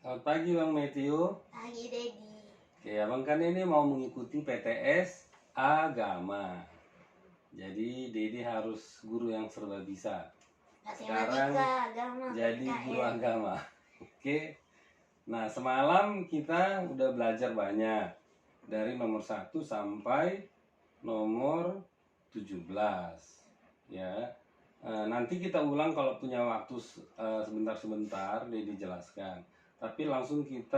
Selamat pagi Bang Matthew. Pagi Dedi. Oke, Abang kan ini mau mengikuti PTS Agama. Jadi Dedi harus guru yang serba bisa. Sekarang Matematika, agama, jadi guru PKN. agama. Oke. Nah, semalam kita udah belajar banyak. Dari nomor 1 sampai nomor 17. Ya. Nanti kita ulang kalau punya waktu sebentar-sebentar Dedi jelaskan. Tapi langsung eh,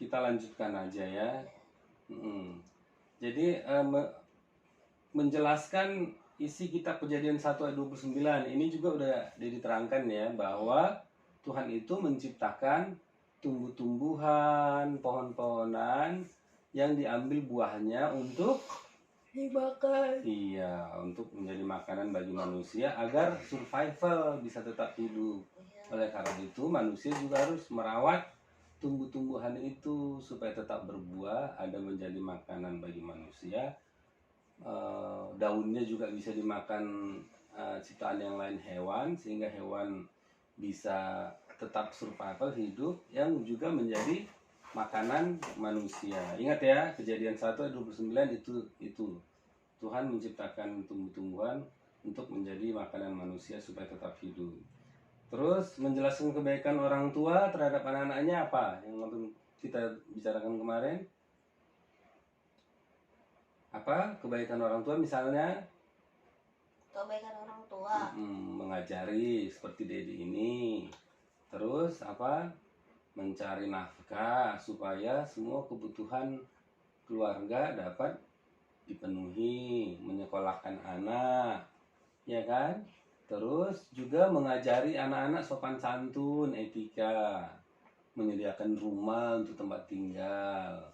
kita lanjutkan aja ya. Jadi menjelaskan isi kitab Kejadian 1 ayat 29 ini juga udah diterangkan ya bahwa Tuhan itu menciptakan tumbuh-tumbuhan, pohon-pohonan yang diambil buahnya untuk dimakan. Iya, untuk menjadi makanan bagi manusia agar survival bisa tetap hidup. Oleh karena itu, manusia juga harus merawat tumbuh-tumbuhan itu supaya tetap berbuah, ada menjadi makanan bagi manusia. Daunnya juga bisa dimakan ciptaan yang lain hewan, sehingga hewan bisa tetap survival hidup yang juga menjadi makanan manusia. Ingat ya, Kejadian 1 ayat 29 itu Tuhan menciptakan tumbuh-tumbuhan untuk menjadi makanan manusia supaya tetap hidup. Terus menjelaskan kebaikan orang tua terhadap anak-anaknya apa? Yang kita bicarakan kemarin. Apa kebaikan orang tua misalnya? Kebaikan orang tua. Mengajari seperti Dedi ini. Terus apa? Mencari nafkah supaya semua kebutuhan keluarga dapat dipenuhi, menyekolahkan anak, ya kan? Terus juga mengajari anak-anak sopan santun, etika, menyediakan rumah untuk tempat tinggal,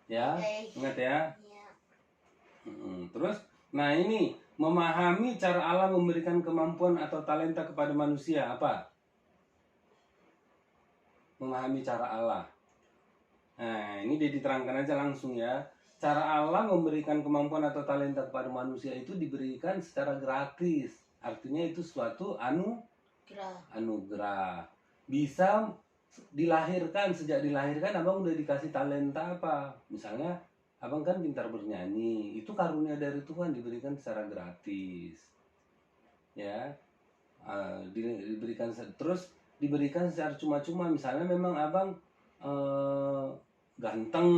ya, ingat ya. Iya. Terus, nah ini memahami cara Allah memberikan kemampuan atau talenta kepada manusia apa? Memahami cara Allah. Nah, ini dia diterangkan aja langsung ya. Cara Allah memberikan kemampuan atau talenta kepada manusia itu diberikan secara gratis. Artinya itu suatu anugerah. Bisa dilahirkan, sejak dilahirkan abang udah dikasih talenta apa. Misalnya abang kan pintar bernyanyi, itu karunia dari Tuhan diberikan secara gratis. Ya, diberikan terus diberikan secara cuma-cuma. Misalnya memang abang ganteng,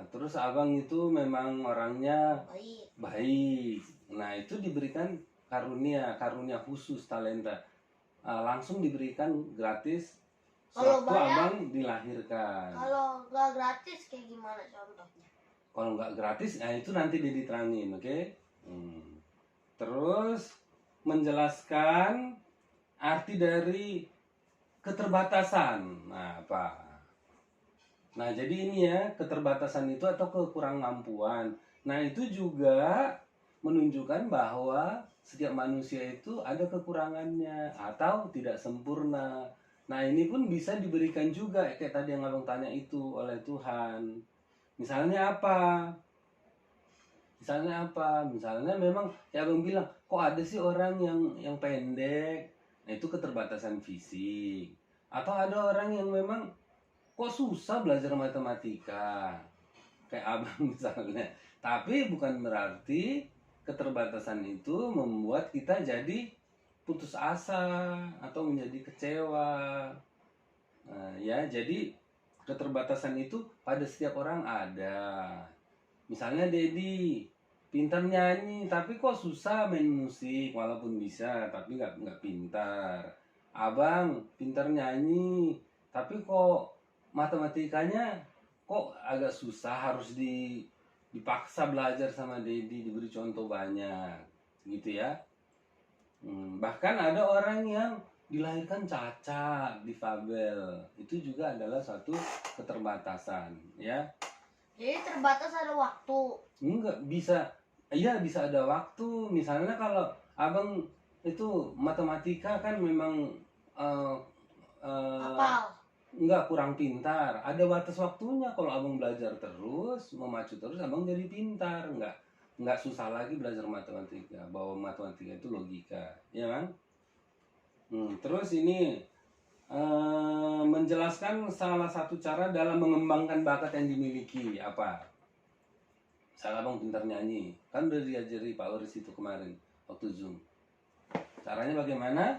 terus abang itu memang orangnya baik. Nah itu diberikan karunia khusus talenta, langsung diberikan gratis Kalau waktu bayar, abang dilahirkan. kalau nggak gratis kayak gimana contohnya? Kalau nggak gratis, nah itu nanti diterangin, oke? Terus menjelaskan arti dari keterbatasan. Nah, apa? Nah, jadi ini ya, keterbatasan itu atau kekurangan mampuan. Nah, itu juga menunjukkan bahwa setiap manusia itu ada kekurangannya atau tidak sempurna. Nah, ini pun bisa diberikan juga kayak tadi yang abang tanya itu oleh Tuhan. Misalnya apa? Misalnya memang ya abang bilang, kok ada sih orang yang pendek? Nah, itu keterbatasan fisik. Atau ada orang yang memang kok susah belajar matematika kayak abang misalnya, tapi bukan berarti keterbatasan itu membuat kita jadi putus asa atau menjadi kecewa. Nah, ya jadi keterbatasan itu pada setiap orang ada. Misalnya Dedi pintar nyanyi tapi kok susah main musik, walaupun bisa tapi nggak pintar. Abang pintar nyanyi tapi kok matematikanya kok agak susah, harus dipaksa belajar sama Dedi, diberi contoh banyak gitu ya. Bahkan ada orang yang dilahirkan cacat, difabel, itu juga adalah satu keterbatasan ya. Jadi terbatas ada waktu. Enggak bisa, iya bisa ada waktu. Misalnya kalau abang itu matematika kan memang Hafal. enggak kurang pintar, ada batas waktunya. Kalau abang belajar terus, memacu terus, abang jadi pintar. Enggak susah lagi belajar matematika, bahwa matematika itu logika, ya kan? Terus ini menjelaskan salah satu cara dalam mengembangkan bakat yang dimiliki. Apa? Salah Abang pintar nyanyi, kan udah diajari Pak Waris itu kemarin waktu Zoom. Caranya bagaimana?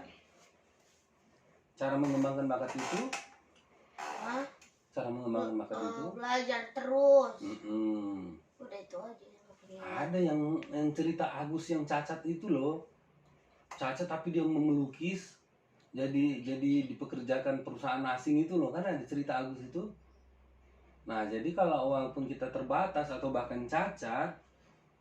Cara mengembangkan bakat itu? Hah? Cara mengembangkan bakat itu? Belajar terus. Udah itu aja. Ada yang cerita Agus yang cacat itu loh, cacat tapi dia melukis, jadi dipekerjakan perusahaan asing itu loh, kan ada cerita Agus itu. Nah, jadi kalau walaupun kita terbatas atau bahkan cacat,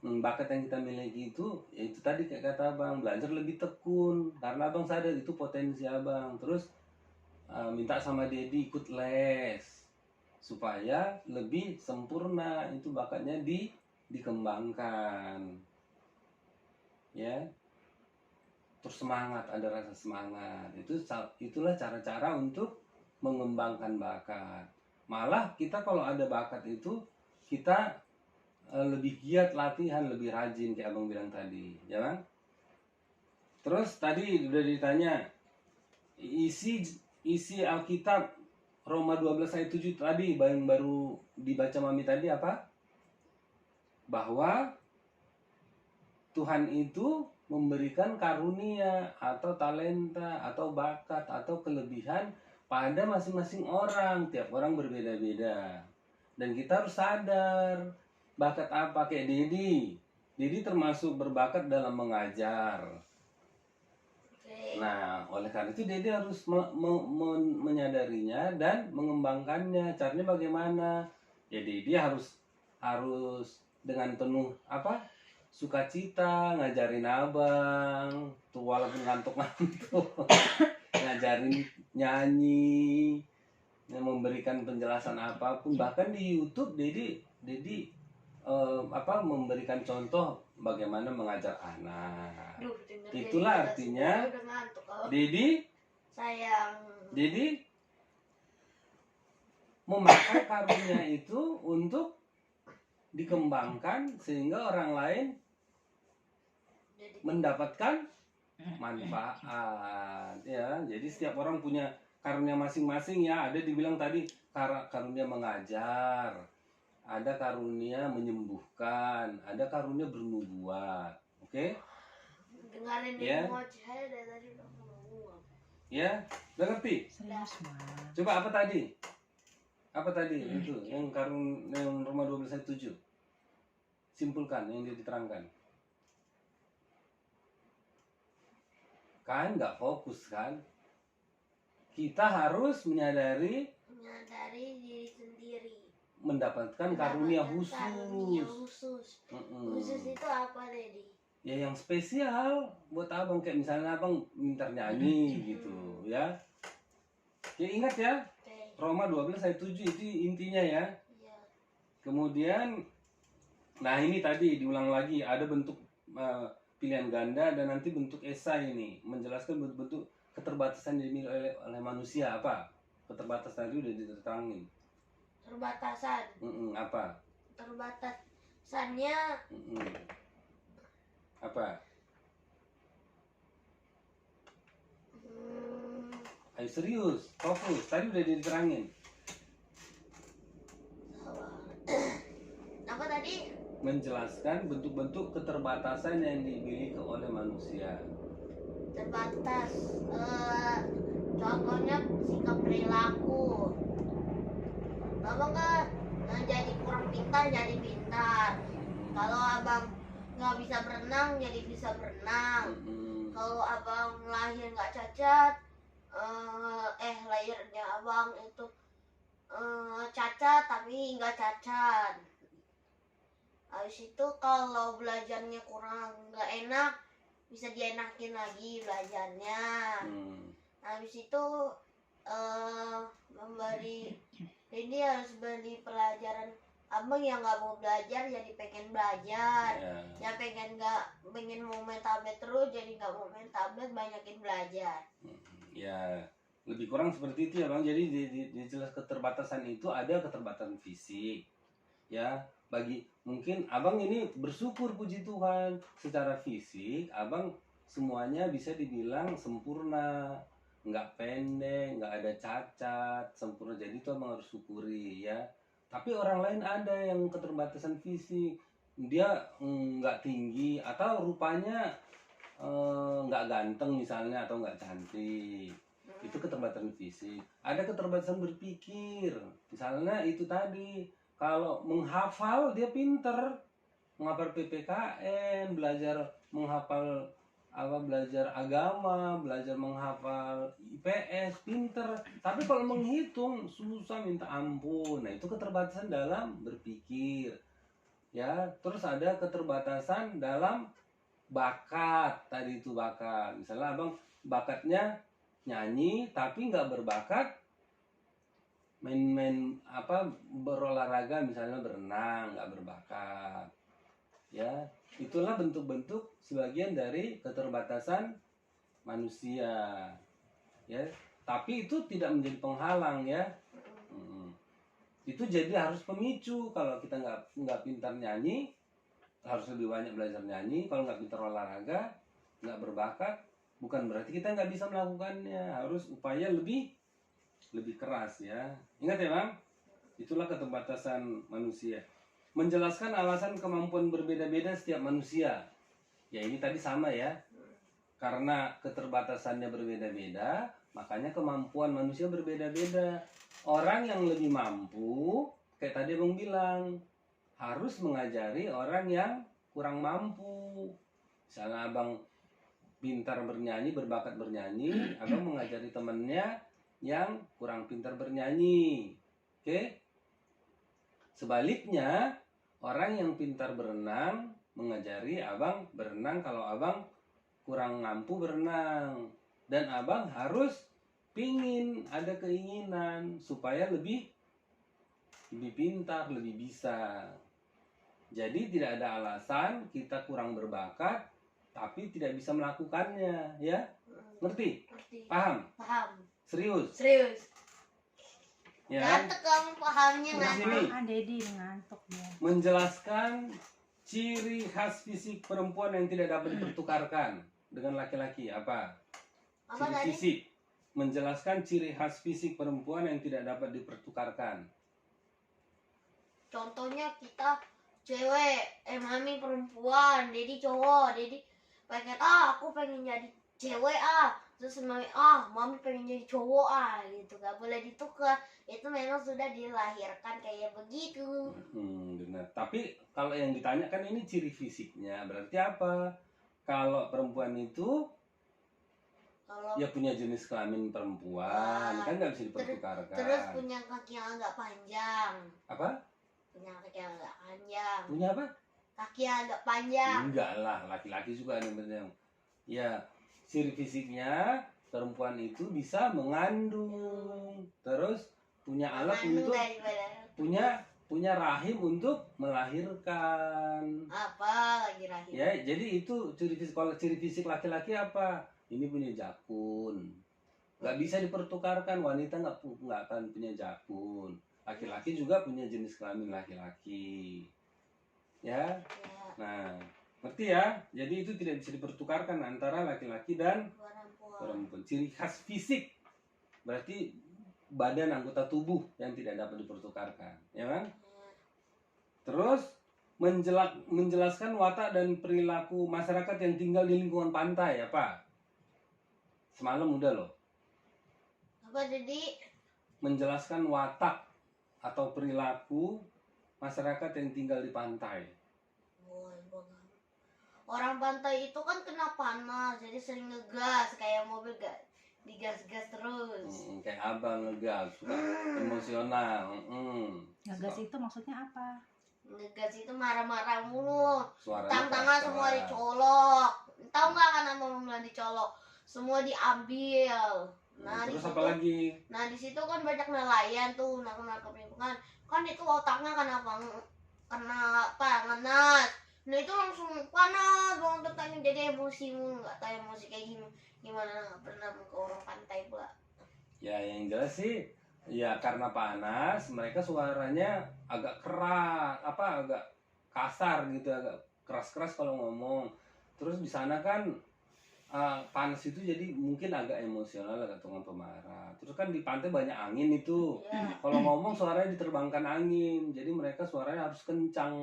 bakat yang kita miliki itu, ya itu tadi kayak kata Abang, belajar lebih tekun karena Abang sadar itu potensi Abang. Terus minta sama Dedi ikut les supaya lebih sempurna itu bakatnya dikembangkan, ya. Terus semangat, ada rasa semangat, itulah cara-cara untuk mengembangkan bakat. Malah kita kalau ada bakat itu kita lebih giat latihan, lebih rajin kayak Abang bilang tadi, ya Bang. Terus tadi udah ditanya isi Alkitab Roma 12 ayat 7 tadi yang baru dibaca Mami tadi apa? Bahwa Tuhan itu memberikan karunia atau talenta atau bakat atau kelebihan pada masing-masing orang. Tiap orang berbeda-beda. Dan kita harus sadar bakat apa. Kayak Dedi termasuk berbakat dalam mengajar. Nah, oleh karena itu Dedi harus menyadarinya dan mengembangkannya. Caranya bagaimana? Ya Dedi harus dengan penuh sukacita ngajarin Abang tuh, walaupun ngantuk-ngantuk ngajarin nyanyi, memberikan penjelasan apapun, bahkan di YouTube Dedi memberikan contoh bagaimana mengajar anak. Itulah artinya Dedi memakai karunia itu untuk dikembangkan sehingga orang lain mendapatkan manfaat, ya. Jadi setiap orang punya karunia masing-masing, ya. Ada dibilang tadi karunia mengajar, ada karunia menyembuhkan, ada karunia bernubuat. Oke? Dengarin ya. Ya, udah ngerti? Coba apa tadi? Apa tadi itu yang Roma 12 ayat 7? Simpulkan yang dia diterangkan. Kan nggak fokus kan? Kita harus menyadari diri sendiri, mendapatkan karunia khusus. Khusus itu apa, Dedi? Ya yang spesial buat Abang, kayak misalnya Abang minta nyanyi gitu, ya. Ya ingat ya, Roma 12 ayat 7 itu intinya, ya. Kemudian nah ini tadi diulang lagi, ada bentuk pilihan ganda dan nanti bentuk esai ini, menjelaskan bentuk-bentuk keterbatasan yang dimiliki oleh manusia. Apa? Keterbatasan tadi udah diterangin. Terbatasan. Apa? Terbatasannya apa? Ayo serius, fokus. Tadi udah diterangin. Apa tadi? Menjelaskan bentuk-bentuk keterbatasan yang dimiliki oleh manusia. Terbatas, contohnya sikap perilaku. Abang kan jadi kurang pintar jadi pintar. Kalau abang nggak bisa berenang jadi bisa berenang. Kalau abang lahir nggak cacat, lahirnya abang itu cacat tapi nggak cacat. Habis itu kalau belajarnya kurang nggak enak, bisa dienakin lagi belajarnya. Habis itu ini harus beri pelajaran. Abang yang nggak mau belajar jadi pengen belajar, yang pengen mau main tablet terus jadi nggak mau main tablet, banyakin belajar. Ya lebih kurang seperti itu ya Bang. Jadi di jelas keterbatasan itu ada keterbatasan fisik, ya. Bagi mungkin Abang ini bersyukur, puji Tuhan, secara fisik Abang semuanya bisa dibilang sempurna, nggak pendek, nggak ada cacat, sempurna. Jadi itu emang harus syukuri ya. Tapi orang lain ada yang keterbatasan fisik, dia nggak tinggi atau rupanya nggak ganteng misalnya atau nggak cantik. Itu keterbatasan fisik. Ada keterbatasan berpikir, misalnya itu tadi, kalau menghafal dia pinter, menghafal PPKN, belajar menghafal belajar agama, belajar menghafal IPS, pinter. Tapi kalau menghitung susah minta ampun. Nah, itu keterbatasan dalam berpikir. Ya, terus ada keterbatasan dalam bakat. Tadi itu bakat. Misalnya abang bakatnya nyanyi tapi nggak berbakat main-main berolahraga, misalnya berenang, nggak berbakat. Ya, itulah bentuk-bentuk sebagian dari keterbatasan manusia. Ya, tapi itu tidak menjadi penghalang ya. Itu jadi harus pemicu. Kalau kita nggak pintar nyanyi, harus lebih banyak belajar nyanyi. Kalau nggak pintar olahraga, nggak berbakat, bukan berarti kita nggak bisa melakukannya. Harus upaya lebih keras ya. Ingat ya Bang, itulah keterbatasan manusia. Menjelaskan alasan kemampuan berbeda-beda setiap manusia. Ya ini tadi sama ya. Karena keterbatasannya berbeda-beda, makanya kemampuan manusia berbeda-beda. Orang yang lebih mampu, kayak tadi Abang bilang, harus mengajari orang yang kurang mampu. Misalnya Abang pintar bernyanyi, berbakat bernyanyi, Abang mengajari temannya yang kurang pintar bernyanyi. Oke? Sebaliknya, orang yang pintar berenang mengajari Abang berenang kalau Abang kurang mampu berenang. Dan Abang harus ada keinginan supaya lebih pintar, lebih bisa. Jadi tidak ada alasan kita kurang berbakat tapi tidak bisa melakukannya, ya? Ngerti? Paham? Paham. Serius? Ya. Ngantuk kamu pahamnya Di sini Dedi ngantuk dia. menjelaskan ciri khas fisik perempuan yang tidak dapat dipertukarkan dengan laki-laki. Apa? Apa Ciri tadi? fisik. Menjelaskan ciri khas fisik perempuan yang tidak dapat dipertukarkan. Contohnya kita cewek, mami perempuan, Dedi cowok, Dedi pengen aku pengen jadi cewek terus mami pengen jadi cowok gitu, gak boleh ditukar. Itu memang sudah dilahirkan kayak begitu. Benar. Tapi kalau yang ditanya kan ini ciri fisiknya, berarti apa? Kalau perempuan itu Kalau ya punya jenis kelamin perempuan, kan nggak bisa dipertukarkan. terus punya kaki yang agak panjang. Apa? Punya kaki yang agak panjang. Punya apa? Kaki yang agak panjang. Enggak lah, laki-laki juga ada yang panjang. Ya, ciri fisiknya perempuan itu bisa mengandung, terus punya alat Mengandung untuk daripada punya rahim untuk melahirkan. apa lagi rahim? Ya, jadi itu ciri fisik. Kalau ciri fisik laki-laki apa? Ini punya jakun. Nggak bisa dipertukarkan, wanita nggak akan punya jakun. Laki-laki juga punya jenis kelamin laki-laki. Ya, Ya, nah, ngerti ya? Jadi itu tidak bisa dipertukarkan antara laki-laki dan perempuan. perempuan. Ciri khas fisik berarti badan anggota tubuh yang tidak dapat dipertukarkan, ya kan? Terus menjelaskan watak dan perilaku masyarakat yang tinggal di lingkungan pantai, apa? Semalam udah loh. Apa jadi Menjelaskan watak atau perilaku masyarakat yang tinggal di pantai. orang pantai itu kan kena panas, jadi sering ngegas kayak mobil digas-gas terus. Kayak abang ngegas, suka emosional. Ngegas itu maksudnya apa? Ngegas itu marah-marah mulu. Suaranya Tangan keras. semua dicolok. Tahu nggak kan apa bilang dicolok? Semua diambil. Nah, Terus di apa situ, lagi? nah di situ kan banyak nelayan tuh nangkep lingkungan. Kan itu otaknya kenapa panas. Nah itu langsung panas banget otaknya, jadi emosi mulu, nggak tahu emosi kayak gimana, nggak pernah ke orang pantai pula. Ya yang jelas sih, ya karena panas, mereka suaranya agak keras, agak kasar gitu, agak keras-keras kalau ngomong. Terus di sana kan panas itu jadi mungkin agak emosional, agak tukang pemarah. Terus kan di pantai banyak angin itu. Ya. Kalau ngomong suaranya diterbangkan angin, jadi mereka suaranya harus kencang.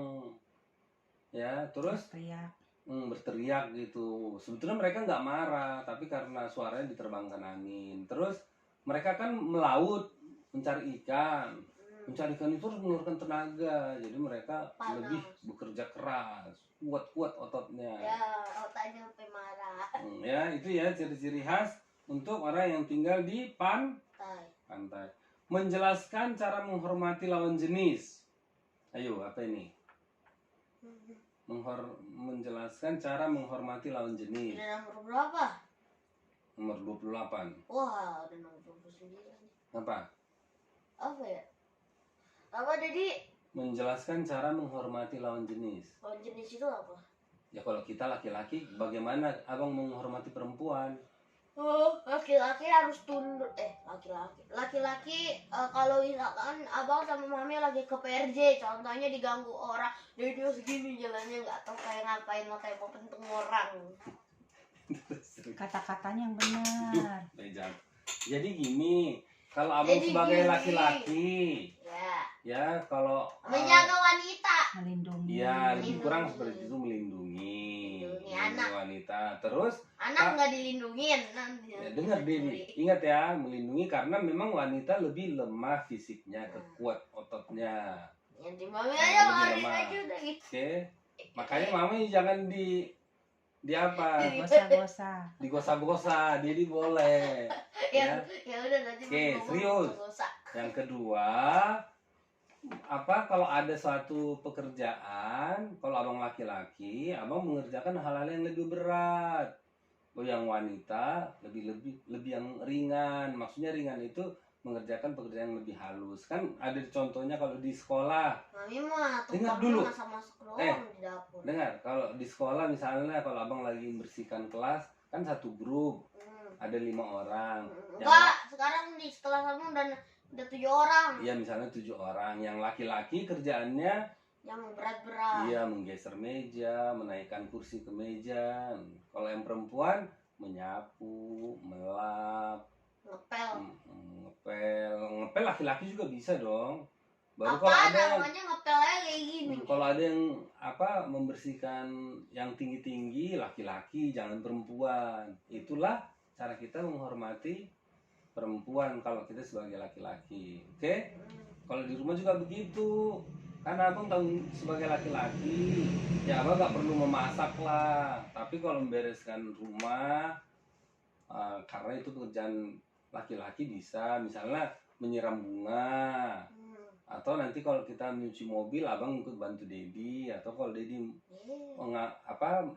Ya, terus teriak. berteriak gitu. Sebetulnya mereka nggak marah, tapi karena suaranya diterbangkan angin. Terus mereka kan melaut mencari ikan. Mencari ikan itu harus mengeluarkan tenaga, jadi mereka Panas. lebih bekerja keras, kuat-kuat ototnya. Ya, otaknya sampai marah. Ya, itu ya ciri-ciri khas untuk orang yang tinggal di pantai. Menjelaskan cara menghormati lawan jenis. Ayo, apa ini? Menjelaskan cara menghormati lawan jenis. Udah nomor berapa? Nomor 28. Wah, udah nomor 29. Apa? Apa ya? Apa jadi Menjelaskan cara menghormati lawan jenis. lawan jenis itu apa? Ya kalau kita laki-laki, bagaimana abang menghormati perempuan? Oh, laki-laki harus tunduk. Laki-laki kalau misalkan abang sama mami lagi ke PRJ, contohnya diganggu orang, dia segini jalannya nggak tahu kayak ngapain, mau kayak mau pentung orang. Kata-katanya yang benar. Bejat. Jadi gini, kalau abang Jadi sebagai gini. laki-laki, Ya, ya kalau menjaga wanita. Melindungi. ya lebih Melindungi. kurang seperti itu, melindungi anak. wanita. Terus Anak nggak dilindungin nanti. ya, dengar Dedi, ingat ya, melindungi karena memang wanita lebih lemah fisiknya, kuat ototnya. Yang di mami Nah, aja lebih lari lemah. aja udah gitu. Oke, makanya mami jangan di apa, Gosa-gosa. digosa-gosa, Dedi boleh. Ya. Ya udah nanti Oke, ngomong serius. dosa. Yang kedua, kalau ada suatu pekerjaan, kalau abang laki-laki, abang mengerjakan hal-hal yang lebih berat. Oh, yang wanita lebih yang ringan. Maksudnya ringan itu mengerjakan pekerjaan yang lebih halus. Kan ada contohnya kalau di sekolah. Mami mah Dengar tukangnya dulu. masak-masak doang di dapur. Dengar, kalau di sekolah misalnya kalau abang lagi membersihkan kelas, kan satu grup, ada 5 orang. Enggak, sekarang di sekolah kamu udah 7 orang. Iya, misalnya 7 orang. Yang laki-laki kerjaannya Yang berat-berat. iya menggeser meja, menaikkan kursi ke meja. Kalau yang perempuan menyapu, melap, Ngepel. ngepel laki-laki juga bisa dong. Baru Apa kalau ada yang namanya ngepel aja kayak gini. kalau ada yang membersihkan yang tinggi-tinggi, laki-laki, jangan perempuan. Itulah cara kita menghormati perempuan kalau kita sebagai laki-laki. Oke? Kalau di rumah juga begitu. Karena abang tahu sebagai laki-laki, ya abang nggak perlu memasak lah. Tapi kalau membereskan rumah, karena itu pekerjaan laki-laki bisa, misalnya menyiram bunga, atau nanti kalau kita nyuci mobil, abang ikut bantu Dedi, atau kalau Dedi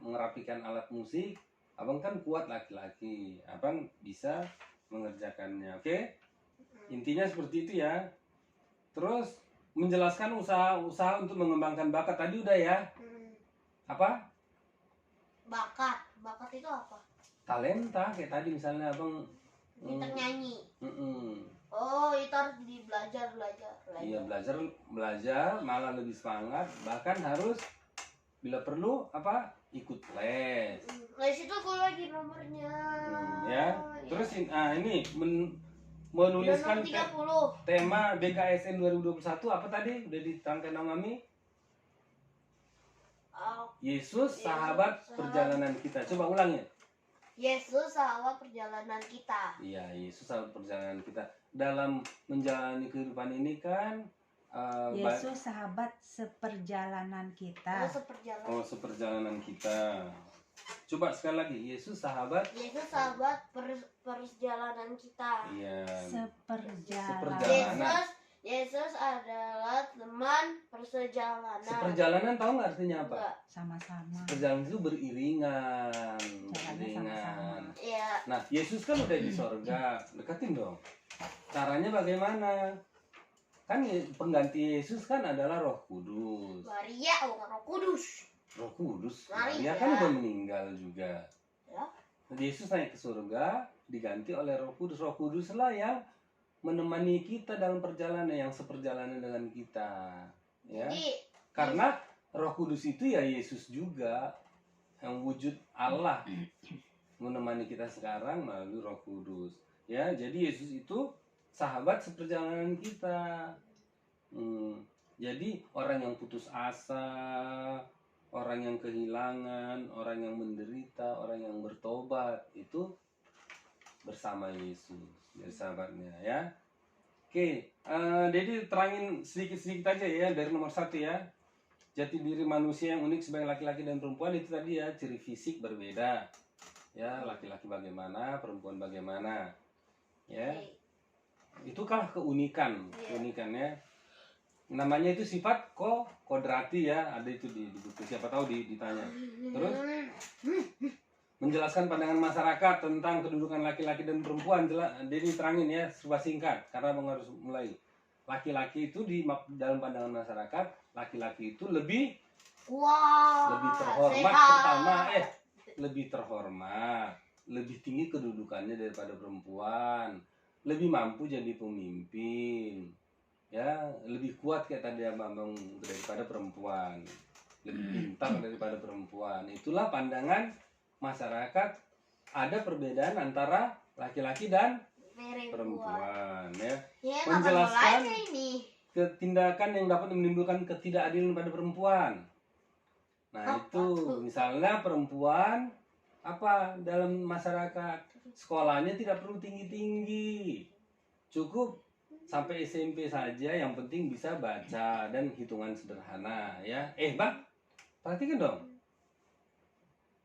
mengerapikan alat musik, abang kan kuat laki-laki, abang bisa mengerjakannya. Oke? Intinya seperti itu ya. Terus menjelaskan usaha untuk mengembangkan bakat tadi udah ya. Apa? Bakat itu apa? Talenta kayak tadi misalnya abang Pintar nyanyi. mm-mm. Oh, itu harus belajar. Iya, belajar malah lebih semangat, bahkan harus bila perlu ikut les. Les itu gue lagi nomornya. Ya. Terus ini menuliskan Udah nomor 30. tema BKSN 2021 apa tadi udah diterangkan sama Mami? Yesus sahabat perjalanan kita. Coba ulang ya. Yesus sahabat perjalanan kita. Iya, Yesus sahabat perjalanan kita. Dalam menjalani kehidupan ini kan Yesus sahabat seperjalanan kita. seperjalanan kita. Coba sekali lagi, Yesus sahabat Perjalanan kita. Iya. Seperjalanan. Yesus adalah teman perjalanan. Seperjalanan tahu nggak artinya apa? Enggak. Sama-sama. Perjalanan itu beriringan. Jalannya sama-sama. Iya. Nah, Yesus kan udah di sorga. Deketin dong. Caranya bagaimana? Kan pengganti Yesus kan adalah Roh Kudus. Maria bukan Roh Kudus. Roh Kudus. Maria. Dia kan udah meninggal juga. Ya. Yesus naik ke surga, diganti oleh Roh Kudus. Roh Kudus lah yang menemani kita dalam perjalanan, yang seperjalanan dengan kita. Ya. Jadi Karena Roh Kudus itu ya Yesus juga, yang wujud Allah. menemani kita sekarang melalui Roh Kudus. Ya, jadi Yesus itu sahabat seperjalanan kita. Jadi orang yang putus asa, orang yang kehilangan, orang yang menderita, orang yang bertobat itu bersama Yesus, jadi sahabatnya ya. Oke, jadi terangin sedikit-sedikit aja ya dari nomor 1 ya. Jati diri manusia yang unik sebagai laki-laki dan perempuan itu tadi ya, ciri fisik berbeda. Ya, laki-laki bagaimana, perempuan bagaimana. Ya. Itukah keunikan, keunikannya. Namanya itu sifat kodrati ya, ada itu di buku, siapa tahu ditanya. Terus menjelaskan pandangan masyarakat tentang kedudukan laki-laki dan perempuan. Jadi terangin ya, serba singkat karena Bang harus mulai. Laki-laki itu dalam pandangan masyarakat, laki-laki itu lebih terhormat, pertama lebih terhormat, lebih tinggi kedudukannya daripada perempuan, lebih mampu jadi pemimpin, ya, lebih kuat kayak tadi Abang daripada perempuan, lebih pintar daripada perempuan. Itulah pandangan masyarakat. Ada perbedaan antara laki-laki dan perempuan ya. Menjelaskan tindakan yang dapat menimbulkan ketidakadilan pada perempuan. Nah, itu misalnya perempuan dalam masyarakat sekolahnya tidak perlu tinggi-tinggi, cukup sampai SMP saja, yang penting bisa baca dan hitungan sederhana ya. Bang, perhatikan dong,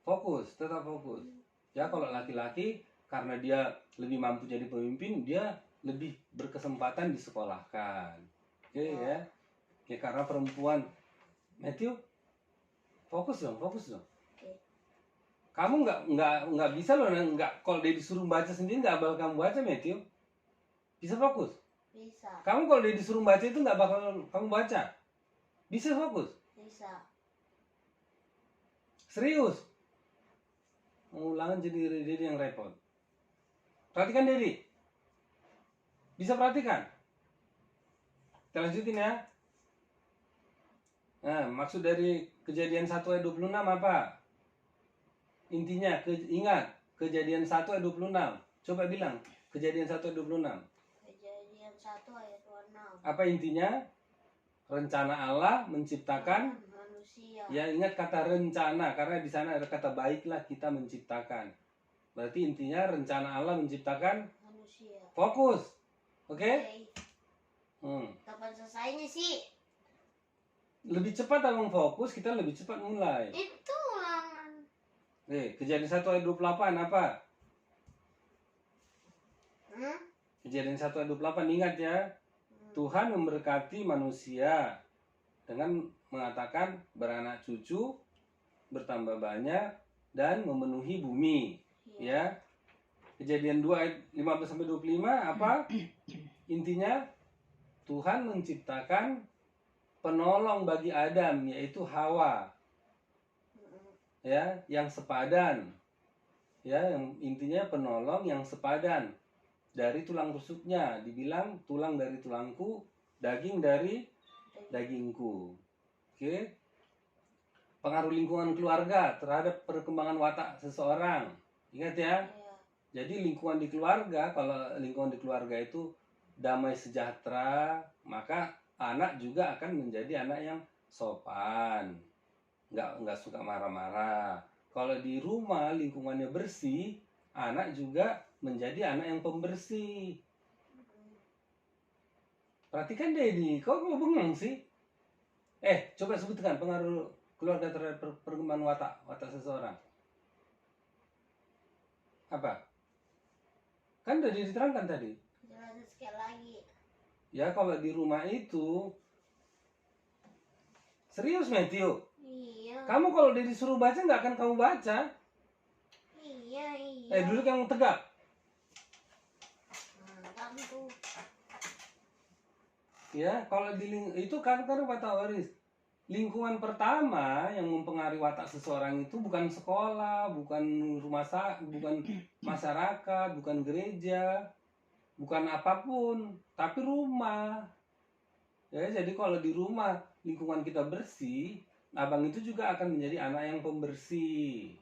fokus, tetap fokus ya. Kalau laki-laki karena dia lebih mampu jadi pemimpin, dia lebih berkesempatan disekolahkan. Oke ya. Ya, karena perempuan, Matthew, fokus dong. Kamu nggak bisa loh, kalau dia disuruh baca sendiri nggak bakal kamu baca, Matthew. Bisa fokus? Bisa. Kamu kalau dia disuruh baca itu nggak bakal kamu baca. Bisa fokus? Bisa. Serius? Ulangan jadi yang repot. Perhatikan Dedi. Bisa perhatikan? Kita lanjutin ya. Nah, maksud dari Kejadian 1 ayat 26 apa? Intinya, ingat, Kejadian 1 ayat 26. Coba bilang, Kejadian 1 ayat 26. Kejadian 1 ayat 26. Apa intinya? Rencana Allah menciptakan manusia. Ya, ingat kata rencana, karena di sana ada kata baiklah kita menciptakan. Berarti intinya rencana Allah menciptakan manusia. Fokus. Oke? Kapan selesainya sih? Lebih cepat Abang fokus, kita lebih cepat mulai. Itu ulangan. Kejadian 1 ayat 28 apa? Kejadian 1 ayat 28, ingat ya. Tuhan memberkati manusia dengan mengatakan beranak cucu, bertambah banyak, dan memenuhi bumi. Ya. Kejadian 2 ayat 15 sampai 25 apa? Intinya Tuhan menciptakan penolong bagi Adam, yaitu Hawa. Ya, yang sepadan. Ya, yang intinya penolong yang sepadan dari tulang rusuknya. Dibilang tulang dari tulangku, daging dari dagingku. Oke. Pengaruh lingkungan keluarga terhadap perkembangan watak seseorang. Ingat ya. Jadi lingkungan di keluarga, kalau lingkungan di keluarga itu damai sejahtera, maka anak juga akan menjadi anak yang sopan, nggak suka marah-marah. Kalau di rumah lingkungannya bersih, anak juga menjadi anak yang pembersih. Perhatikan deh ini, kok bengong sih? Coba sebutkan pengaruh keluarga terhadap perkembangan watak seseorang. Apa? Kan udah diterangkan tadi. Jelasin sekali lagi. Ya, kalau di rumah itu serius, Matthew. Iya. Kamu kalau disuruh baca nggak akan kamu baca. Iya. Duduk yang tegak. Tuh. Ya, kalau itu kan kata Waris. Lingkungan pertama yang mempengaruhi watak seseorang itu bukan sekolah, bukan bukan masyarakat, bukan gereja, bukan apapun, tapi rumah. Ya, jadi kalau di rumah lingkungan kita bersih, abang itu juga akan menjadi anak yang pembersih.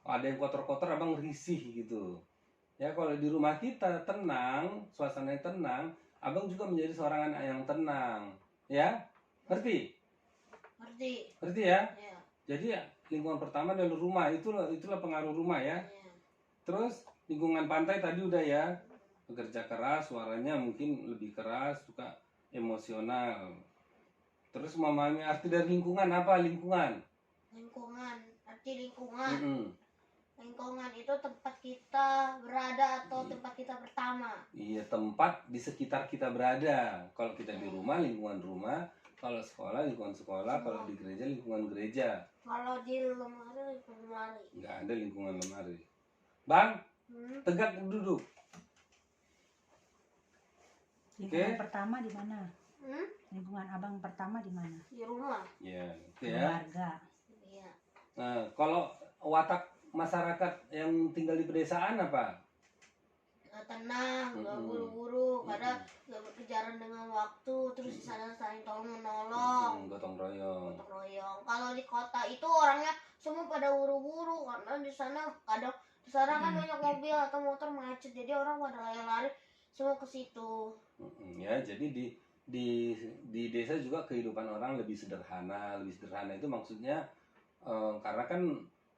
ada yang kotor-kotor abang risih gitu. Ya kalau di rumah kita tenang, suasananya tenang, abang juga menjadi seorang anak yang tenang. Ya, ngerti? Ngerti ya? Ya. Jadi ya, lingkungan pertama adalah rumah, itulah pengaruh rumah ya. Ya. Terus lingkungan pantai tadi udah ya, bekerja keras, suaranya mungkin lebih keras, suka emosional. Terus memahami arti dari lingkungan, apa lingkungan? Arti lingkungan. Mm-mm. Lingkungan itu tempat kita berada atau tempat kita pertama. Iya, tempat di sekitar kita berada. Kalau kita di rumah, lingkungan rumah. Kalau sekolah, lingkungan sekolah. Kalau di gereja, lingkungan gereja. Kalau di lemari, Nggak ada lingkungan lemari. Bang, tegak duduk. Lingkungan Oke. pertama di mana? Lingkungan abang pertama di mana? Di rumah. Ya, oke ya. Keluarga. Iya. Nah, kalau watak masyarakat yang tinggal di pedesaan apa? Tenang, nggak buru-buru, kadang nggak berkejaran dengan waktu, terus di sana saling tolong menolong, Gotong royong. gotong royong. Kalau di kota itu orangnya semua pada buru-buru karena di sana kan banyak mobil atau motor macet, jadi orang pada lari-lari semua ke situ. Ya, jadi di desa juga kehidupan orang lebih sederhana. Lebih sederhana itu maksudnya karena kan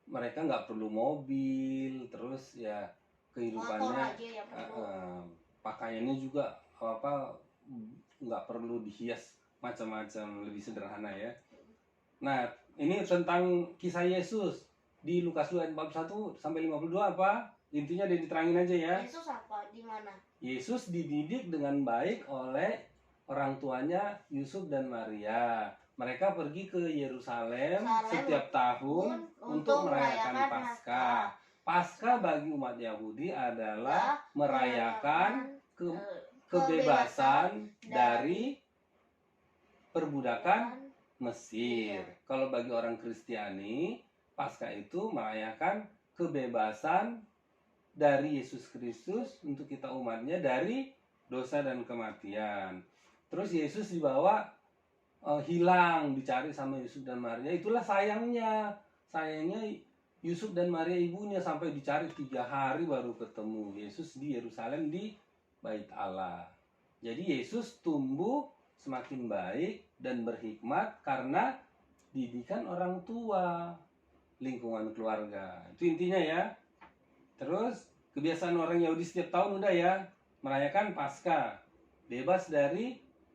mereka nggak perlu mobil, terus ya Motor kehidupannya aja yang perlu. pakaiannya juga nggak perlu dihias macam-macam, lebih sederhana ya. Nah, ini tentang kisah Yesus di Lukas 2 ayat 41 sampai 52 apa? Intinya diterangin aja ya. Yesus apa? Di mana? Yesus dididik dengan baik oleh orang tuanya Yusuf dan Maria. Mereka pergi ke Yerusalem setiap tahun untuk merayakan Paskah. Paskah bagi umat Yahudi adalah merayakan kebebasan dari perbudakan Mesir. Kalau bagi orang Kristiani, Paskah itu merayakan kebebasan dari Yesus Kristus untuk kita umatnya dari dosa dan kematian. Terus Yesus dibawa hilang, dicari sama Yusuf dan Maria. Itulah sayangnya Yusuf dan Maria ibunya sampai dicari 3 hari baru ketemu. Yesus di Yerusalem di Bait Allah. Jadi Yesus tumbuh semakin baik dan berhikmat karena didikan orang tua, lingkungan keluarga. Itu intinya ya. Terus kebiasaan orang Yahudi setiap tahun udah ya, merayakan Paskah.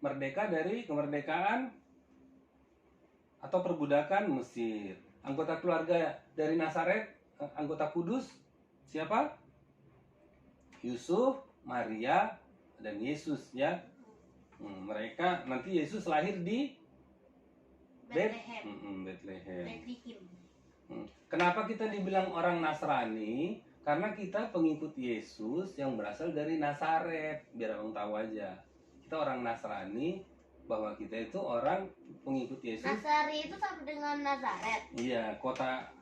Merdeka dari kemerdekaan atau perbudakan Mesir. Anggota keluarga dari Nazaret, anggota kudus siapa? Yusuf, Maria, dan Yesus ya. Mereka nanti Yesus lahir di Bethlehem. Bethlehem. Kenapa kita dibilang orang Nasrani? Karena kita pengikut Yesus yang berasal dari Nazaret. Biar abang tahu aja. Kita orang Nasrani, bahwa kita itu orang pengikut Yesus. Nasari itu sama dengan Nazaret. Iya, kota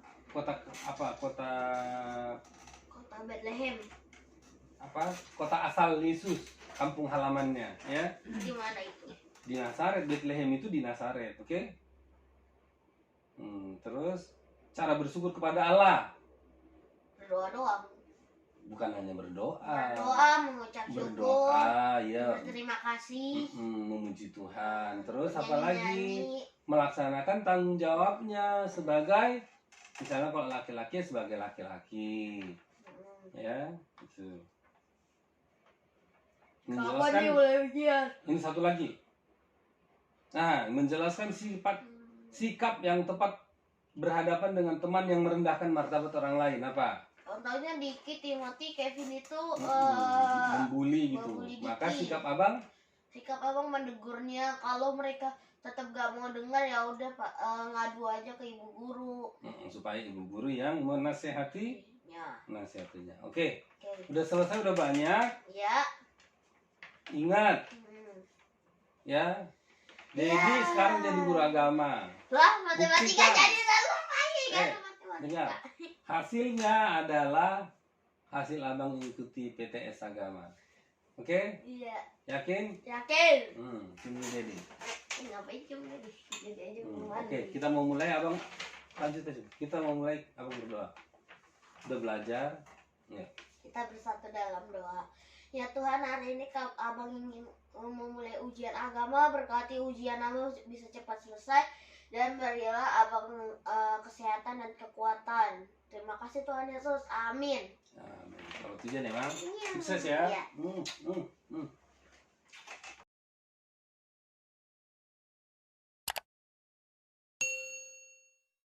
Bethlehem. Kota asal Yesus, kampung halamannya, ya. Di mana itu? Di Nazaret. Bethlehem itu di Nazaret, oke? Terus cara bersyukur kepada Allah. Berdoa doang. Bukan hanya berdoa. Mengucap syukur. Berdoa, ya. Berterima kasih. Memuji Tuhan. Terus apa Nyanyi-nyanyi. lagi? Melaksanakan tanggung jawabnya sebagai, misalnya kalau laki-laki sebagai laki-laki, ya, gitu. Menjelaskan. Ini satu lagi. Nah, menjelaskan sikap yang tepat berhadapan dengan teman yang merendahkan martabat orang lain. Apa? Contohnya Diki, Timothy, Kevin itu membuli gitu. Maka sikap abang mendegurnya. Kalau mereka tetap gak mau dengar, ya udah Pak, ngadu aja ke ibu guru. Supaya ibu guru yang menasehati Ya. nasihatnya. Oke. Udah selesai, udah banyak. Ya. Ingat ya, Dedi sekarang jadi guru agama. Wah, matematika Buktikan. jadi selalu pagi kan Dengar, matematika. hasilnya adalah hasil abang mengikuti PTS agama. Oke? Iya. Yakin? Yakin. Sini Dedi. Ngapain cuma jadi aja Oke, kita mau mulai abang lanjut aja. Kita mau mulai abang berdoa. Udah belajar? Ya. Kita bersatu dalam doa. Ya Tuhan, hari ini abang ingin memulai ujian agama, berkati ujian abang bisa cepat selesai, dan berilah abang kesehatan dan kekuatan. Terima kasih Tuhan Yesus, amin. Nah, kalau tujuan ya, Bang. Iya. Sukses ya. Iya.